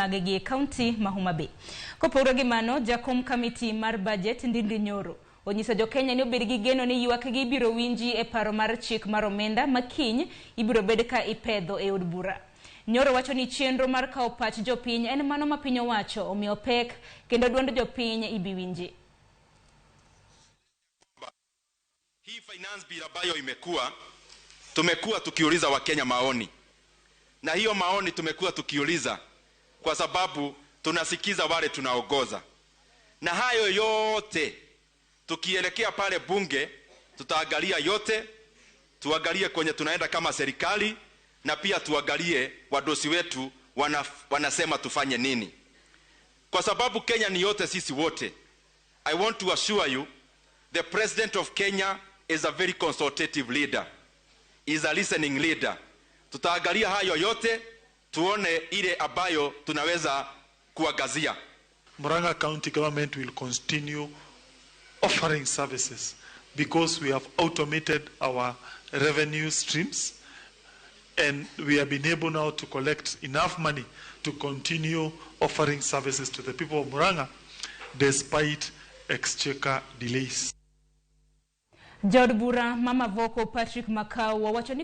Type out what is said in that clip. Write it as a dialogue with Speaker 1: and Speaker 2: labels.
Speaker 1: magegi county ma Homa Bay. Kopogore gi mano, Jakom komiti mar bajet Ndindi Njoro onyiso jo Kenya ni obed gi geno ni ywak gi biro winji e paro mar chik mar omenda makiny ibiro bed ka ipedho e od bura. Njoro wacho ni chenro mar kawo pach jopiny en mano ma piny owacho omiyo pek kendo duond jopiny ibiwinji.
Speaker 2: Hii finance bill ambayo tumekuwa tukiuliza Wakenya maoni. Na hiyo maoni tumekuwa tukiuliza kwa sababu tunasikiza wale tunaongoza. Na hayo yote tukielekea pale bunge tutaangalia yote, tuangalie kwenye tunaenda kama serikali na pia tuangalie wadosi wetu wanasema tufanye nini. Kwa sababu Kenya ni yote sisi wote. I want to assure you the President of Kenya is a very consultative leader. Is a listening leader. Tutaangalia hayo yote tuone ile ambayo tunaweza kuangazia.
Speaker 3: Murang'a County government will continue offering services because we have automated our revenue streams and we have been able now to collect enough money to continue offering services to the people of Murang'a despite exchequer delays.
Speaker 1: Jod bura Mama Voko Patrick Makau wacho ni